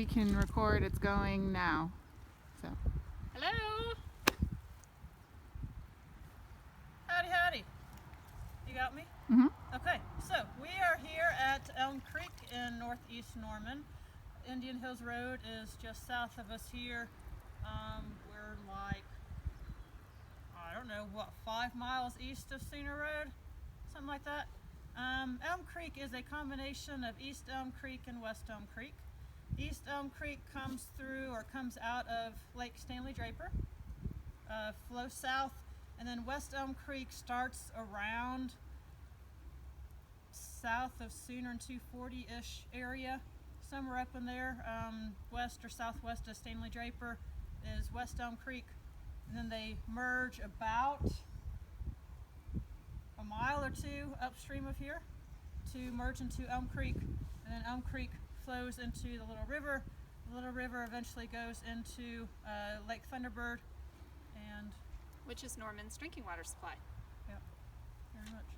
we can record. It's going now. So. Hello. Howdy, howdy. You got me? Mm-hmm. Okay, so we are here at Elm Creek in northeast Norman. Indian Hills Road is just south of us here. We're like, I don't know, what, 5 miles east of Cedar Road? Something like that. Elm Creek is a combination of East Elm Creek and West Elm Creek. East Elm Creek comes through or comes out of Lake Stanley Draper, flows south, and then West Elm Creek starts around south of Sooner and 240-ish area, somewhere up in there. West or southwest of Stanley Draper is West Elm Creek, and then they merge about a mile or two upstream of here to merge into Elm Creek, and then Elm Creek flows into the Little River. The Little River eventually goes into Lake Thunderbird, and which is Norman's drinking water supply. Yep, very much.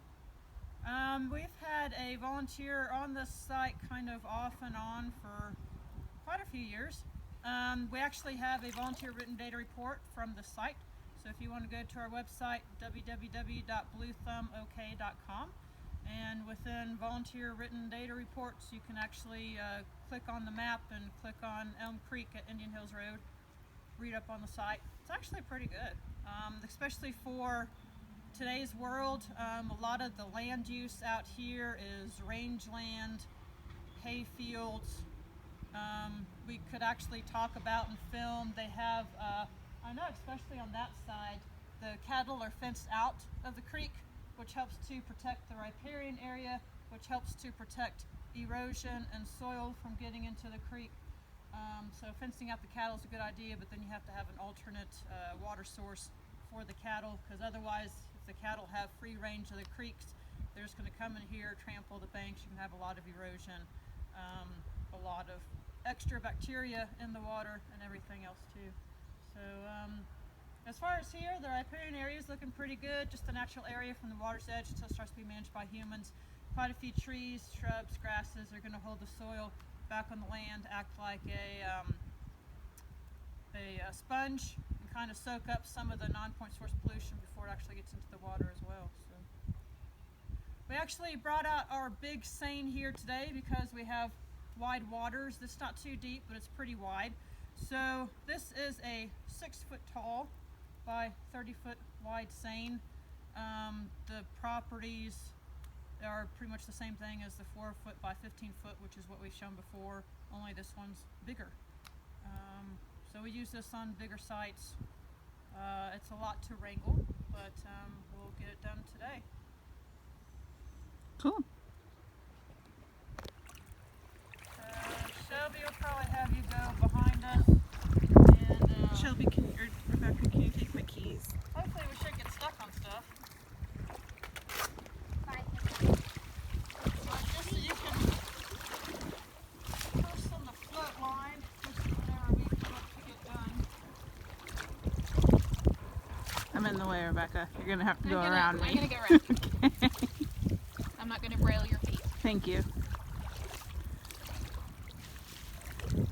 We've had a volunteer on this site kind of off and on for quite a few years. We actually have a volunteer written data report from the site. So if you want to go to our website, www.bluethumbok.com, and within volunteer written data reports, you can actually click on the map and click on Elm Creek at Indian Hills Road, read up on the site. It's actually pretty good, especially for today's world. A lot of the land use out here is rangeland, hay fields. We could actually talk about and film. They have, I know especially on that side, the cattle are fenced out of the creek, which helps to protect the riparian area, which helps to protect erosion and soil from getting into the creek. So fencing out the cattle is a good idea, but then you have to have an alternate water source for the cattle, because otherwise, if the cattle have free range of the creeks, they're just going to come in here, trample the banks. You can have a lot of erosion, a lot of extra bacteria in the water, and everything else too. So as far as here, the riparian area is looking pretty good. Just the natural area from the water's edge until it starts to be managed by humans. Quite a few trees, shrubs, grasses are going to hold the soil back on the land, act like a sponge, and kind of soak up some of the non-point source pollution before it actually gets into the water as well. So we actually brought out our big seine here today because we have wide waters. This is not too deep, but it's pretty wide. So this is a 6-foot tall by 30-foot wide seine. The properties are pretty much the same thing as the 4-foot by 15-foot, which is what we've shown before, only this one's bigger. So we use this on bigger sites. It's a lot to wrangle, but we'll get it done today. Cool. Shelby will probably have you go behind us. And Shelby, Rebecca, can you take my keys? hopefully we shouldn't get stuck on stuff. Just so you can post on the float line, just whenever we come up to get done. I'm in the way, Rebecca. You're going to have to go around me. I'm going to go around. Okay. I'm not going to braille your feet. Thank you.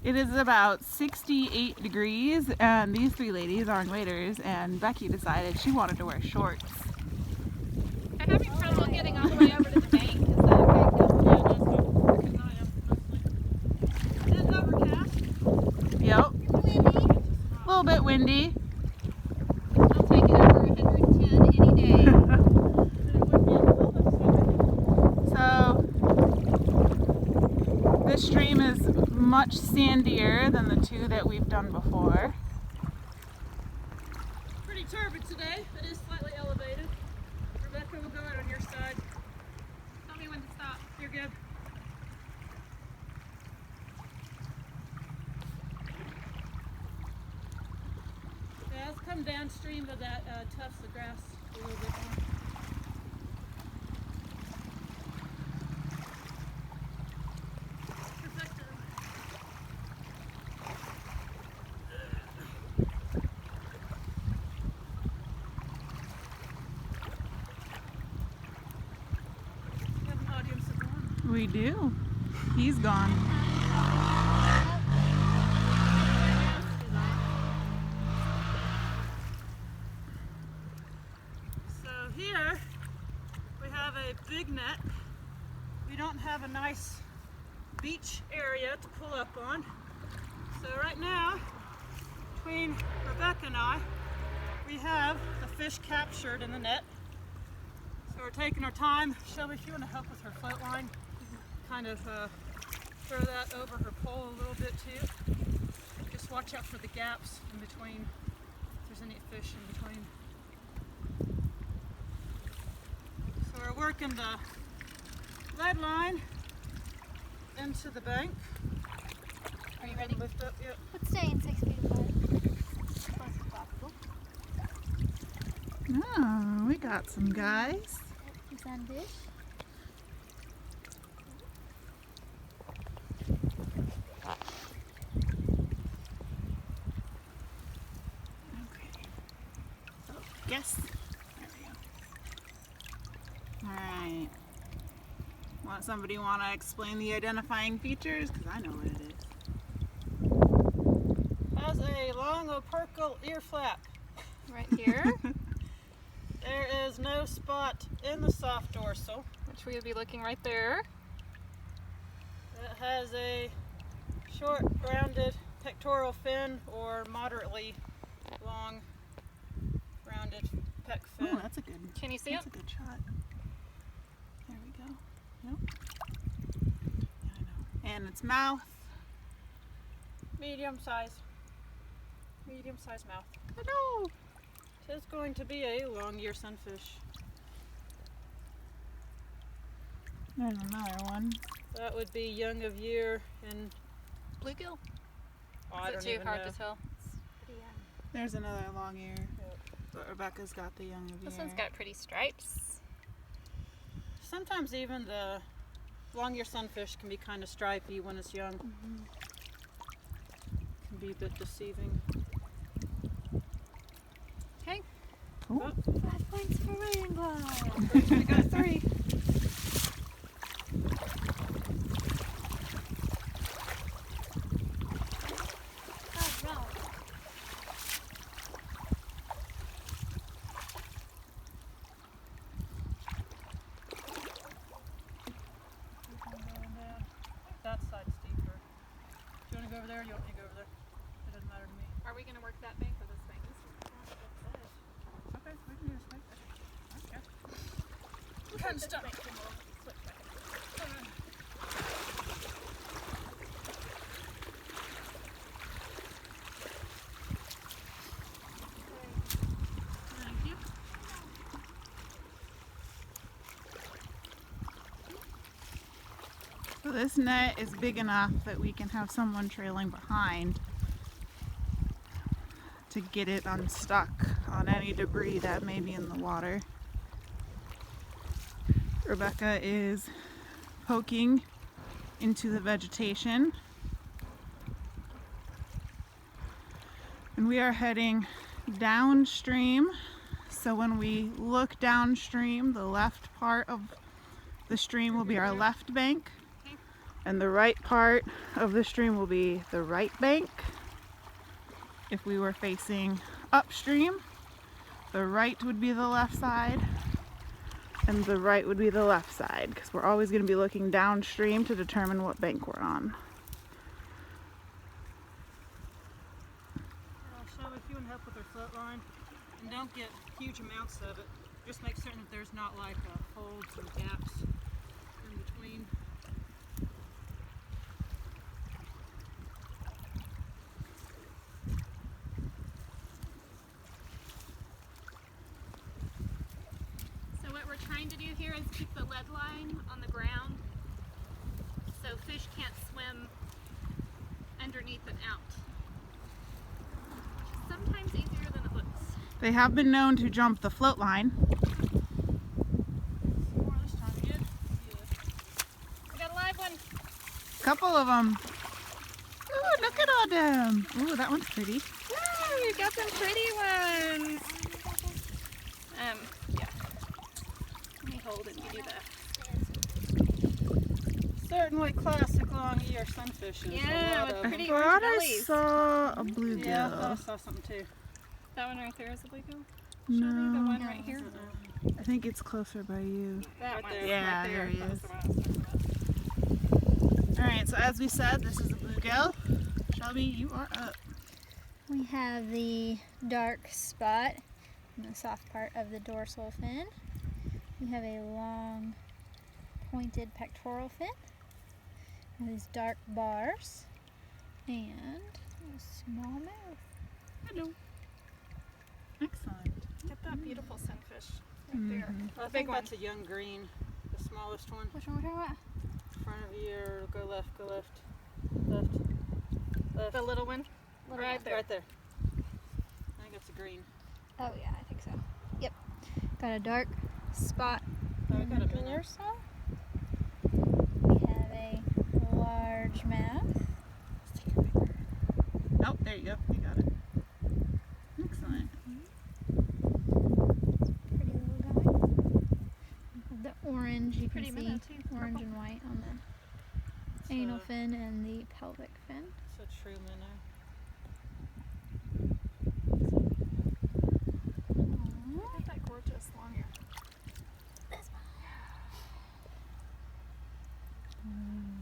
It is about 68 degrees, and these three ladies are in waders, and Becky decided she wanted to wear shorts. I'm having trouble getting all the way over to the bank. Is that okay? Is it overcast? Yep. A little bit windy. I'll take it over 110 any day. So this stream is much sandier than the two that we've done before. Pretty turbid today. It is slightly elevated. Rebecca will go out on your side. Tell me when to stop. You're good. Yeah, let's come downstream of that tufts of grass a little bit more. Perfecto. We have an audience of one. We do. He's gone. net. We don't have a nice beach area to pull up on. So right now, between Rebecca and I, we have the fish captured in the net. So we're taking our time. Shelby, if you want to help with her float line, kind of throw that over her pole a little bit too. Just watch out for the gaps in between, if there's any fish in between. So we're working the lead line into the bank. Are you ready? Lift up, yep. But staying 6 feet apart. As close as possible. Oh, we got some guys. Some sunfish. Okay. So, guess. There we go. Alright. Somebody want to explain the identifying features? Because I know what it is. Has a long opercle ear flap. Right here, There is no spot in the soft dorsal. which we would be looking right there. It has a short, rounded pectoral fin or moderately long, rounded pec fin. Oh, that's a good. Can you see it? That's a good shot. There we go. Nope. Yeah, I know. And its mouth. Medium size. Medium size mouth. Hello. It is going to be a long ear sunfish. There's another one. That would be young of year and Bluegill. I Is don't it too even hard know. to tell? Pretty young. There's another long ear. But Rebecca's got the young of This year. one's got pretty stripes. Sometimes even the long ear sunfish can be kind of stripy when it's young. Can be a bit deceiving. Okay. Oh. 5 points for Rainbow. We got 3. Oh, no. That side's steeper. Do you want to go over there or you want me to go over there? It doesn't matter to me. Are we going to work that bank or this bank? Okay, we can do this way. Okay. Kind of stuff. Thank you. So this net is big enough that we can have someone trailing behind to get it unstuck on any debris that may be in the water. Rebecca is poking into the vegetation. And we are heading downstream. So when we look downstream, the left part of the stream will be our left bank. And the right part of the stream will be the right bank. If we were facing upstream, the right would be the left side and the right would be the left side, because we're always going to be looking downstream to determine what bank we're on. Shelby, if you want to help with our float line, and don't get huge amounts of it, just make certain that there's not like folds or gaps in between. So what we're trying to do here is keep the lead line on the ground so fish can't swim underneath and out. Which is sometimes easier than it looks. They have been known to jump the float line. More this time again. We got a live one. Couple of them. Ooh, look at all them. Ooh, that one's pretty. Ooh, we got some pretty ones. Yeah. Let me hold and you do that. Certainly classic long ear sunfishes. Yeah, a lot with of pretty them. I orange thought I bellies. saw a bluegill. Yeah, I saw something too. That one right there is a bluegill. Shelby, the No. one right here? I think it's closer by you. That Right one. there. Yeah, right there he That's is. the one I was talking about. Alright, so as we said, this is a bluegill. Shelby, you are up. We have the dark spot in the soft part of the dorsal fin. We have a long pointed pectoral fin. These dark bars. And a small mouth. Hello. Excellent. Get that beautiful sunfish right there. I think that's a young green, the smallest one. Which one we're talking about? In front of you, or go left, left. Left. The little one. Right there. Right there. I think that's a green. Oh yeah, I think so. Yep. Got a dark spot Oh, I in got the a minnow. dorsal. We have a large mouth. Let's take your finger. Oh, there you go. You got it. Excellent. Pretty little guy. The orange, you Pretty can minnow, see too. orange Purple. and white on the anal fin and the pelvic fin. It's a true minnow. Look at that gorgeous long ear.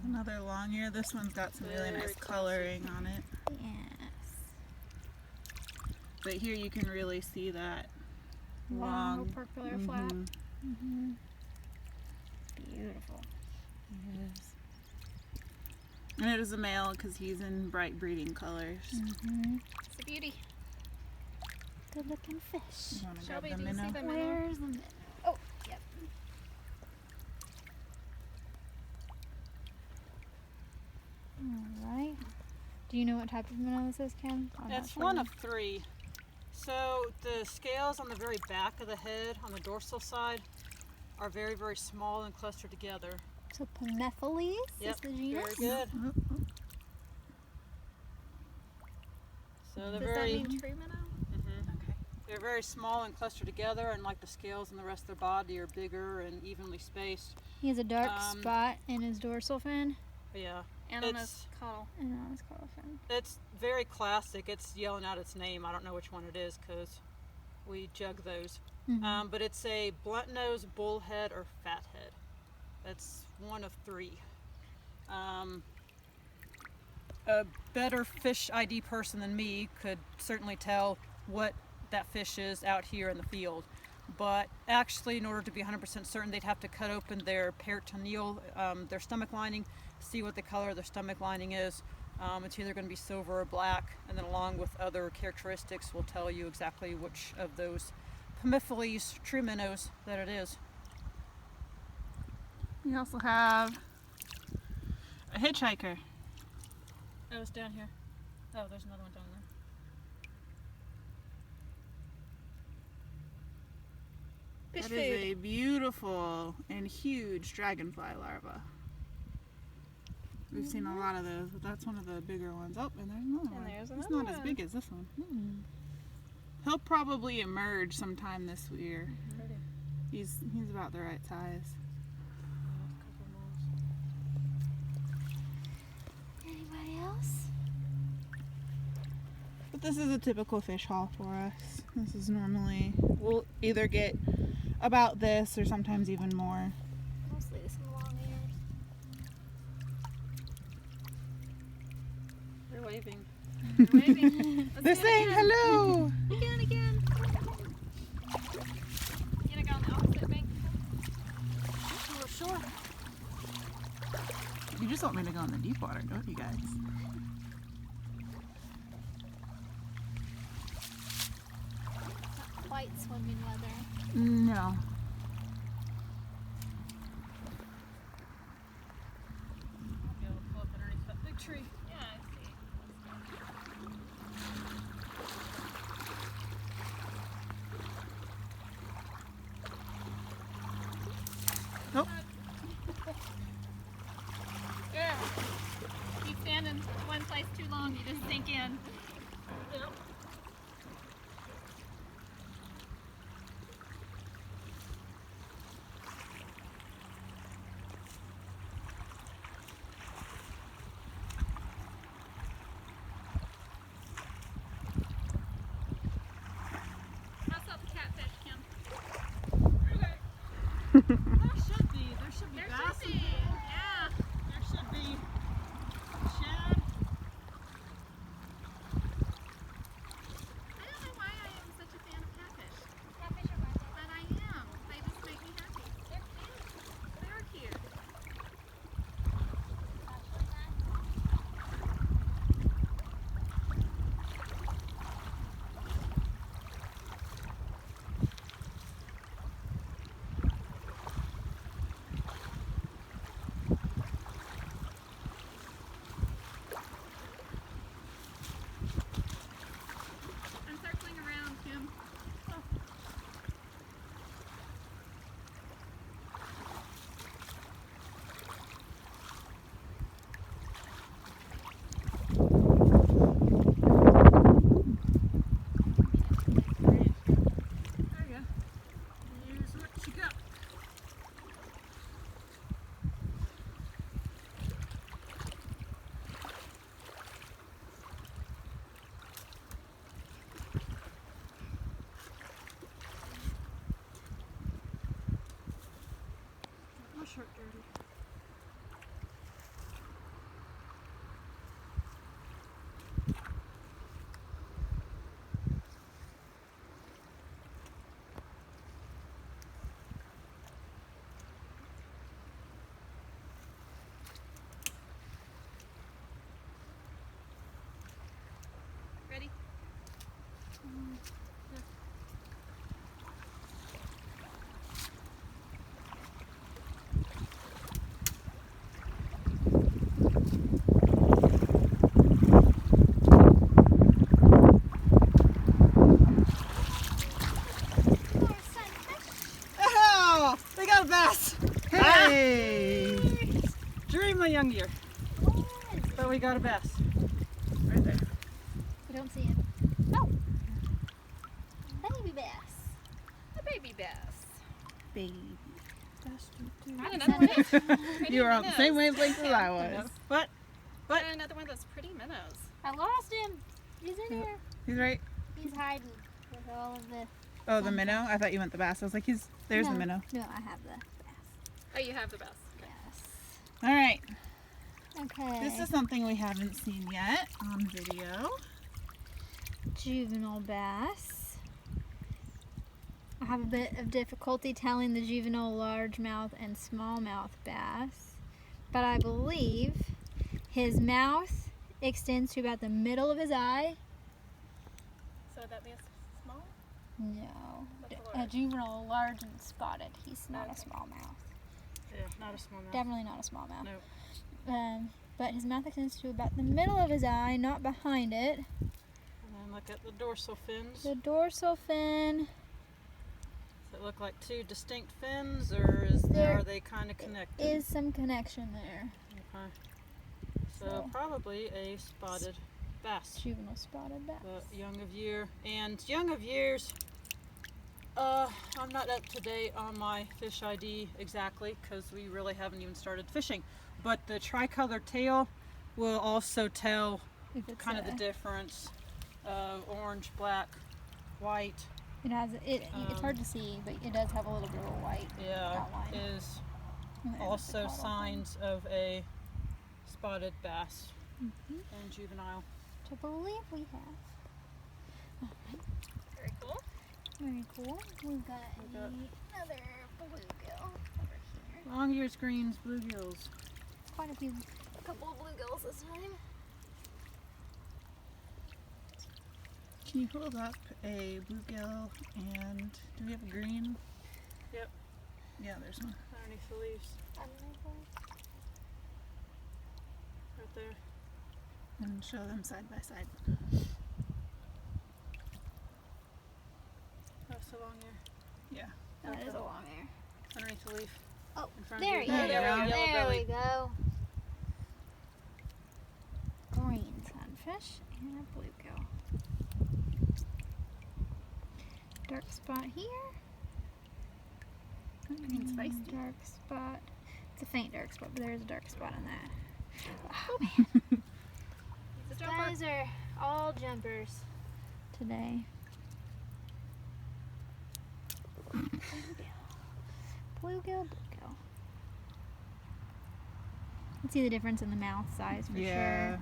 Another long ear. This one's got some really Very nice classy. coloring on it. Yes. But here you can really see that Long long. opercular flap. Mhm. Mm-hmm. Beautiful. Yes. And it is a male because he's in bright breeding colors. Mm-hmm. It's a beauty. Good looking fish. You want to grab Shelby, the do you see minnow? the minnow? Where's the minnow? Oh, yep. Alright. Do you know what type of minnow this is, Kim? I'm not It's sure. one of three. So the scales on the very back of the head, on the dorsal side, are very, very small and clustered together. So Pomethyles Yep, is the genus? very good. Oh, oh. So they're Does very, that mean true minnow? Mhm. Okay. They're very small and clustered together, and like the scales and the rest of their body are bigger and evenly spaced. He has a dark Um, spot in his dorsal fin But yeah, And on It's- his caudal. and on his caudal fin. it's very classic. It's yelling out its name. I don't know which one it is because we jug those. Mhm. But it's a blunt nose, bullhead, or fathead. That's one of three. A better fish ID person than me could certainly tell what that fish is out here in the field. But actually, in order to be 100% certain, they'd have to cut open their peritoneal, their stomach lining, see what the color of their stomach lining is. It's either going to be silver or black, and then along with other characteristics will tell you exactly which of those Pomethyles true minnows that it is. We also have a hitchhiker. Oh, it's down here. Oh, there's another one down there. Fish That food. is a beautiful and huge dragonfly larva. We've seen a lot of those, but that's one of the bigger ones. Oh, and there's another And one. there's It's another not as one. big as this one. He'll probably emerge sometime this year. Pretty. He's about the right size. Anybody else? But this is a typical fish haul for us. This is normally, we'll either get about this or sometimes even more. Mostly some long ears. They're waving. Waving. Let's They're do it saying again. hello! Again. You gonna go on the opposite bank? Sure. You just want me to go in the deep water, don't you guys? Not quite swimming weather. No. I'll be able to pull up underneath that big tree. Yeah, I see. Nope. Yeah. You stand in one place too long, you just sink in. Yep. How's up the catfish? I don't see him. Oh! Baby bass. A baby bass. Baby. Got another one of those pretty You were on the same minnows. wavelength as I was. What? Got another one of those pretty minnows. I lost him. He's in here. He's right. He's hiding with all of the... Oh, the minnow? I thought you meant the bass. I was like, there's no, the minnow. No, I have the bass. Oh, you have the bass. Yes. All right. Okay. This is something we haven't seen yet on video. Juvenile bass. I have a bit of difficulty telling the juvenile largemouth and smallmouth bass, but I believe his mouth extends to about the middle of his eye. So would that be a small? No, What's a large? juvenile large and spotted. He's not a Okay. smallmouth. Yeah, not a small mouth. Definitely not a smallmouth. No. But his mouth extends to about the middle of his eye, not behind it. And then look at the dorsal fins. The dorsal fin Does it look like two distinct fins, or There are they kind of connected? is some connection there. Okay. So So- probably a spotted bass. Juvenile spotted bass. The young of year. And young of years, I'm not up to date on my fish ID exactly because we really haven't even started fishing. But the tricolored tail will also tell If it's kind of the difference of orange, black, white. It has it's hard to see, but it does have a little bit of a white Yeah, outline. is And then also the caudal signs of a spotted bass fin. Mhm. and juvenile. Which I believe we have. Alright, Very cool. very cool. We've got We've got- another bluegill over here. Long ears, greens, bluegills. Quite a couple of bluegills this time. Can you hold up a bluegill and do we have a green? Yep. Yeah, there's one. Underneath the leaves, right there. And show them side by side. That's the long ear. Yeah. That is a long hair. Underneath the leaf. Oh, In front there of he you. is. There you go. There Yellow we belly. go. Green sunfish and a bluegill. Dark spot here. Green's feisty. Dark spot. It's a faint dark spot, but there is a dark spot on that. Oh man. He's a These jumper. guys are all jumpers today. Bluegill. You can see the difference in the mouth size for Yeah. sure.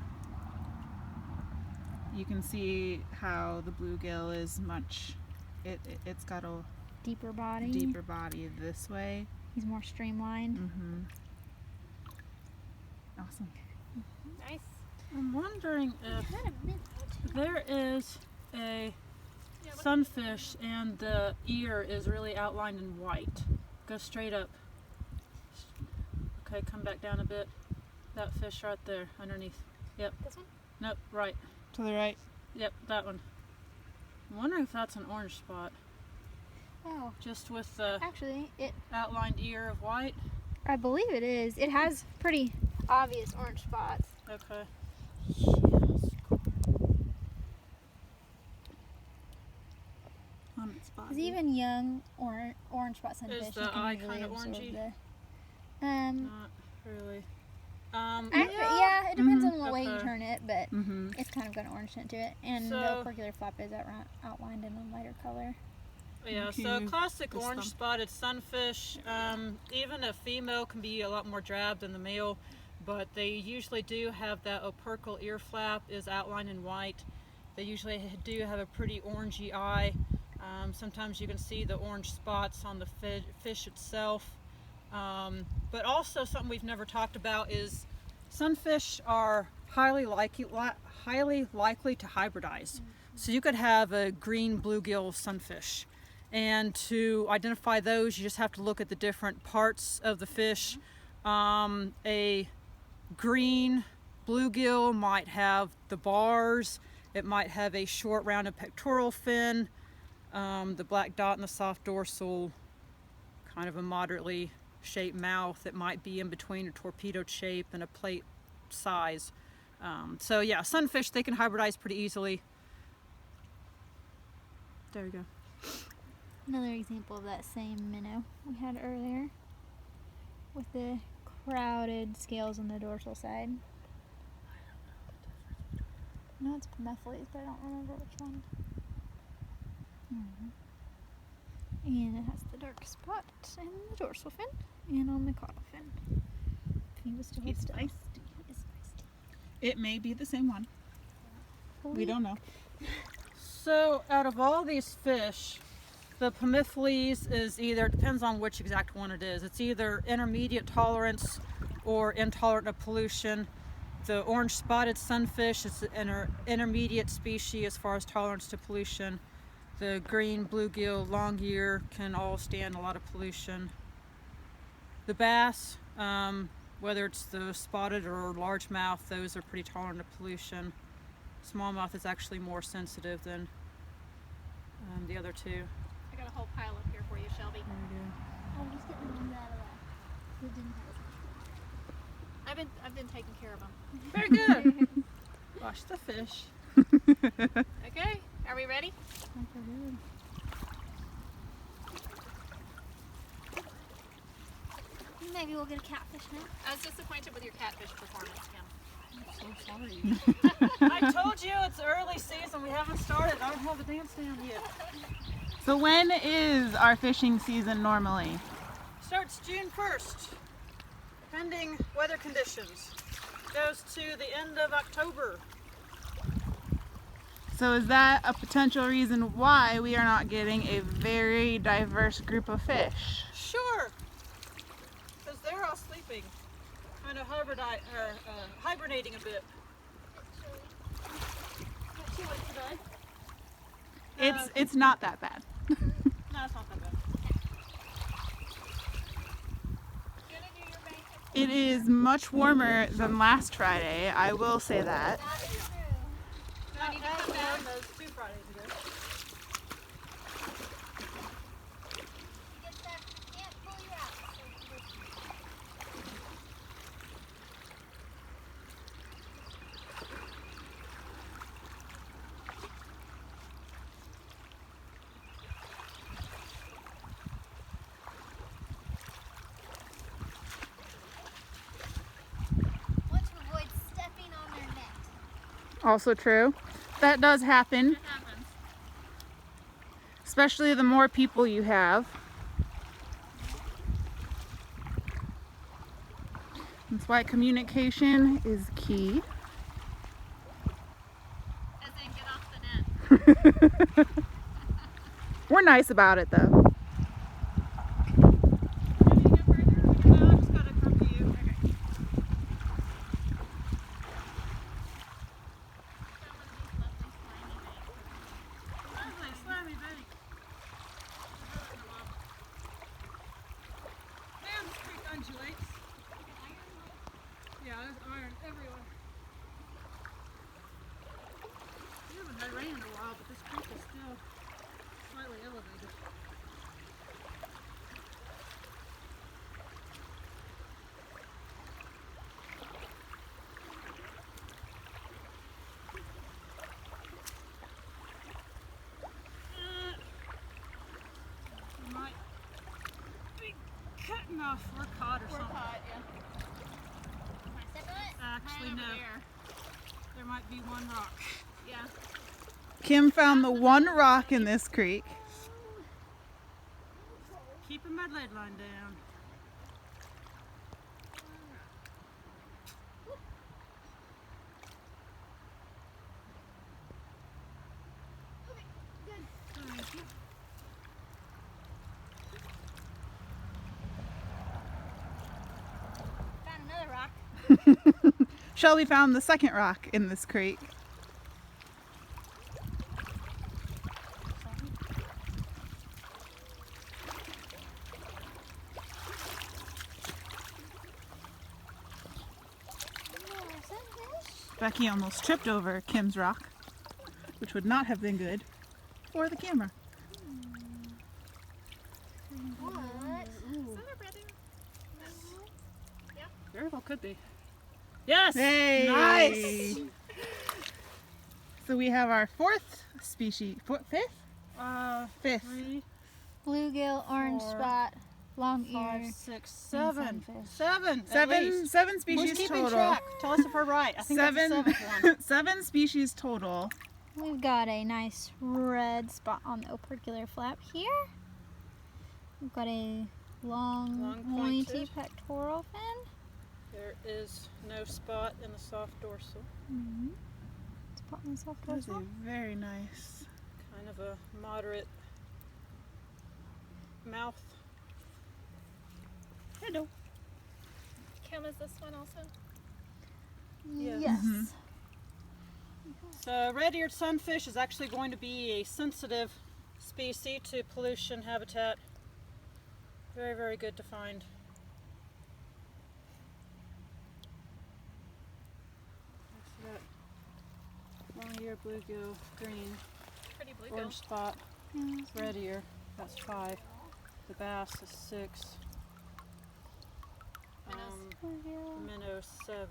You can see how the bluegill is much. It's got a Deeper body. deeper body this way. He's more streamlined. Mm-hmm. Awesome. Nice. I'm wondering if Kind of mint. there is a Yeah, what- sunfish and the ear is really outlined in white. Go straight up. Okay, come back down a bit. That fish right there underneath. Yep. This one? Nope, right. To the right. Yep, that one. I'm wondering if that's an orange spot. Oh, Just with the actually, outlined ear of white. I believe it is. It has pretty obvious orange spots. Okay. On its body. Because even young orange spot sunfish, Is you the can eye usually kinda absorb orangey? the. Not really. Yeah, it depends on what way you Okay. turn it, but Mm-hmm. it's kind of got an orange tint to it. And So- the opercular flap is outlined in a lighter color. Yeah, Okay, so classic this orange thumb. spotted sunfish. Even a female can be a lot more drab than the male, but they usually do have that opercle ear flap is outlined in white. They usually do have a pretty orangey eye. Sometimes you can see the orange spots on the fish itself. But also something we've never talked about is sunfish are highly likely to hybridize. So you could have a green bluegill sunfish. And to identify those, you just have to look at the different parts of the fish. A green bluegill might have the bars. It might have a short rounded pectoral fin, the black dot in the soft dorsal, kind of a moderately shaped mouth. It might be in between a torpedoed shape and a plate size. So yeah, sunfish, they can hybridize pretty easily. There we go. Another example of that same minnow we had earlier with the crowded scales on the dorsal side. No, it's Pomethyles, but I don't remember which one. And it has the dark spot in the dorsal fin and on the caudal fin. If he was to hold still. It's feisty. It may be the same one. We don't know. So out of all these fish, the Pomethyles is either, depends on which exact one it is. It's either intermediate tolerance or intolerant of pollution. The orange spotted sunfish is an intermediate species as far as tolerance to pollution. The green bluegill, long ear can all stand a lot of pollution. The bass, whether it's the spotted or largemouth, those are pretty tolerant of pollution. Smallmouth is actually more sensitive than the other two. I got a whole pile up here for you, Shelby. I'm just getting the ones out of that. It didn't have as much. I've been taking care of them. Very good. Wash the fish. Okay, are we ready? Maybe we'll get a catfish now. I was disappointed with your catfish performance, Kim. I'm so sorry. I told you it's early season. We haven't started. I don't have the dance down yet. So when is our fishing season normally? Starts June 1st, pending weather conditions. Goes to the end of October. So is that a potential reason why we are not getting a very diverse group of fish? Sure. Because they're all sleeping. Kind of hibernating a bit. Not too late today. It's not that bad. No, it's not that bad. It is much warmer than last Friday, I will say that. I need to come down those 2 Fridays ago. Want to avoid stepping on their net. Also true. That does happen, It happens. especially the more people you have. That's why communication is key. As in, get off the net. We're nice about it though. Can you go further? No, I just gotta come to you. Okay. Lovely, slimy bank. And this creek undulates. Yeah, there's iron everywhere. We haven't had rain in a while, but this creek is still slightly elevated. We might be cutting off. We're caught or We're something. caught, yeah. Actually, Right no. over there. There might be one rock. Yeah. Kim found the one rock in this creek. Keeping my lead line down. Thank you. Found another rock. Shelby found the second rock in this creek. Becky almost tripped over Kim's rock, which would not have been good for the camera. What? Is that a brother? Very well could be. Yes! Hey! Nice! So we have our fifth species Fifth. 3, Bluegill, orange 4, spot, long 5, ear. 6, 7. sunfish. 7. At least. Seven Who's species keeping total. track? Tell us if we're right. I think that's the Seven, 7th one. 7 species total. We've got a nice red spot on the opercular flap here. We've got a long pointy pointed. pectoral fin. There is no spot in the soft dorsal. Spot on the soft That is dorsal. a very nice. Kind of a moderate mouth. Hello. Kim, is this one also? Yes. Yes. So red-eared sunfish is actually going to be a sensitive species to pollution habitat. Very, very good to find. What's that? Long-eared bluegill, green, Pretty bluegill. orange spot, red ear. That's 5. The bass is 6. Bluegill. Minnow 7.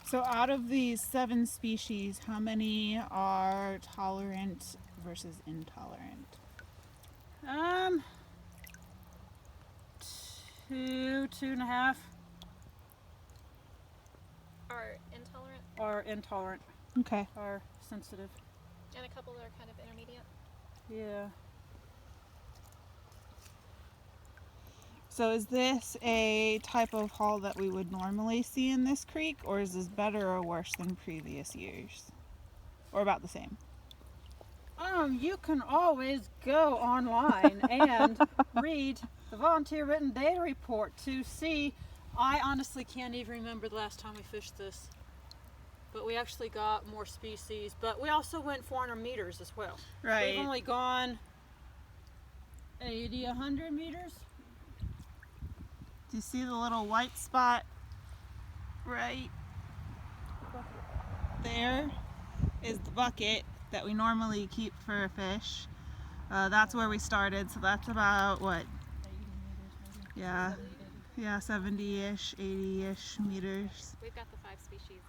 So out of these 7 species, how many are tolerant versus intolerant? 2, 2.5 Are intolerant, are intolerant, Okay. are sensitive. and a couple that are kind of intermediate. Yeah. So is this a type of haul that we would normally see in this creek, or is this better or worse than previous years? Or about the same? You can always go online and read the volunteer written data report to see. I honestly can't even remember the last time we fished this, but we actually got more species, but we also went 400 meters as well. We've only gone 80, 100 meters. Do you see the little white spot right there? Is the bucket that we normally keep for a fish. That's where we started, so that's about what? Yeah, 70-ish, 80-ish meters. We've got the 5 species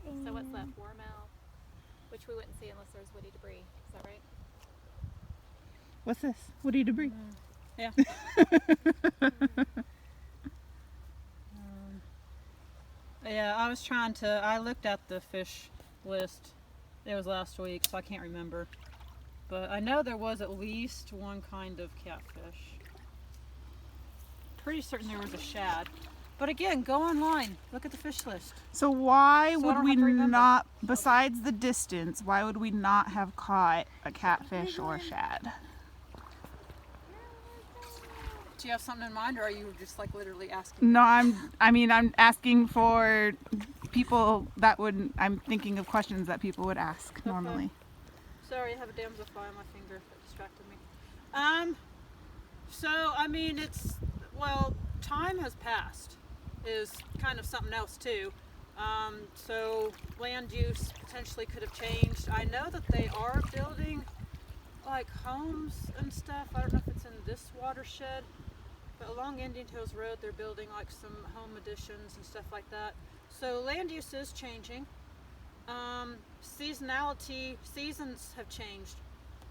of. So what's that? Warmouth, which we wouldn't see unless there's woody debris. Is that right? What's this? Woody debris. Yeah. Yeah, I looked at the fish list. It was last week, so I can't remember. But I know there was at least one kind of catfish. Pretty certain there was a shad. But again, go online, look at the fish list. So why So I would don't we have to remember. not, besides the distance, why would we not have caught a catfish or a shad? Do you have something in mind, or are you just like literally asking? No, I'm asking for people that would, I'm thinking of questions that people would ask normally. Sorry, I have a damselfly on my finger that distracted me. So I mean, time has passed is kind of something else too. So land use potentially could have changed. I know that they are building like homes and stuff. I don't know if it's in this watershed, but along Indian Hills Road they're building like some home additions and stuff like that. So land use is changing. Seasons have changed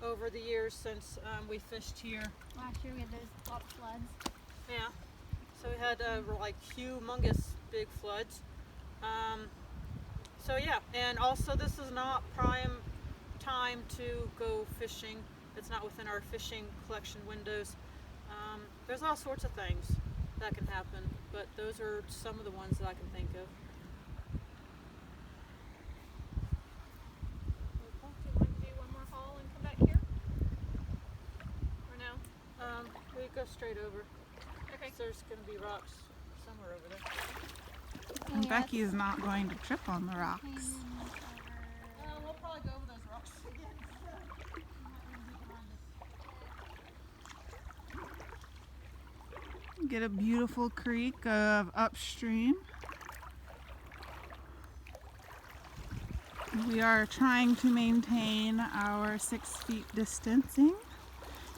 over the years since we fished here. Last year we had those lot of floods. Yeah, so we had like humongous big floods. So yeah, and also this is not prime time to go fishing. It's not within our fishing collection windows. There's all sorts of things that can happen, but those are some of the ones that I can think of. Do you want to do one more haul and come back here? Or no? We go straight over. Okay. There's going to be rocks somewhere over there. And Becky is not going to trip on the rocks. We'll probably go over those rocks again. Get a beautiful creek of upstream. We are trying to maintain our 6 feet distancing.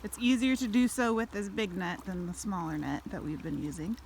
It's easier to do so with this big net than the smaller net that we've been using.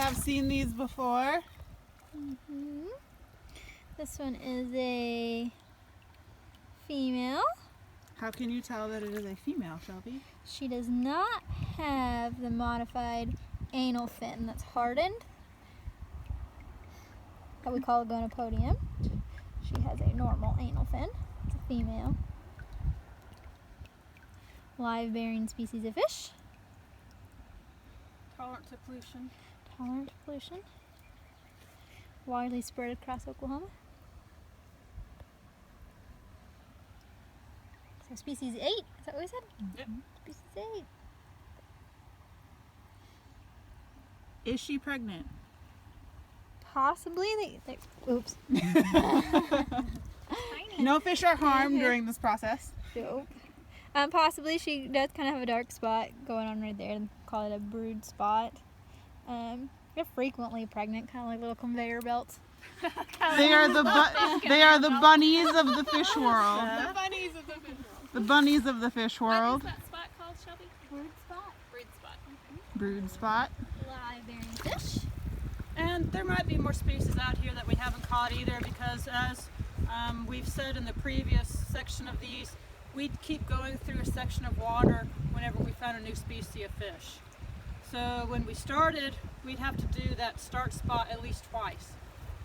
have seen these before. This one is a female. How can you tell that it is a female, Shelby? She does not have the modified anal fin that's hardened, that we call a gonopodium. She has a normal anal fin. It's a female. Live bearing species of fish. Tolerant to pollution. Tolerant to pollution. Widely spread across Oklahoma. So species 8, is that what we said? Yep. Species 8. Is she pregnant? Possibly. Oops. No fish are harmed during this process. Nope. Possibly she does kind of have a dark spot going on right there. And call it a brood spot. They're frequently pregnant, kind of like little conveyor belts. They are the bunnies of the fish world. The bunnies of the fish world. The bunnies of the fish world. What is that spot called, Shelby? Brood spot. Brood spot. Brood spot. Live bearing fish. And there might be more species out here that we haven't caught either, because as we've said in the previous section of these, we'd keep going through a section of water whenever we found a new species of fish. So when we started, we'd have to do that start spot at least twice,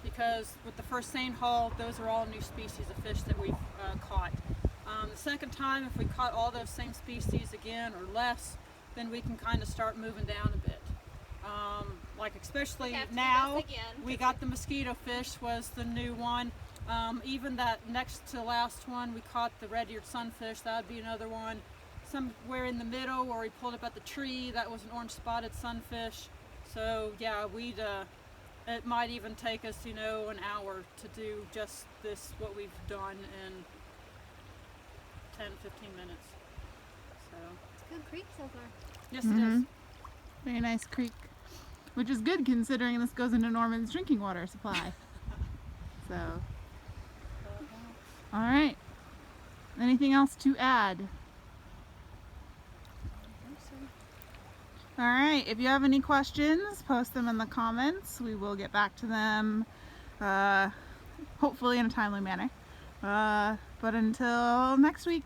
because with the first seine haul, those are all new species of fish that we've caught. The second time, if we caught all those same species again or less, then we can kind of start moving down a bit. Like especially We have to do now, this again, we got the mosquito fish was the new one. Even that next to last one, we caught the red-eared sunfish. That would be another one. Somewhere in the middle where we pulled up at the tree, that was an orange-spotted sunfish. So yeah, it might even take us, an hour to do just this, what we've done in 10, 15 minutes. So It's a good creek so far. yes, it is. Very nice creek. Which is good considering this goes into Norman's drinking water supply. So, all right. Anything else to add? All right. If you have any questions, post them in the comments. We will get back to them, hopefully in a timely manner. But until next week.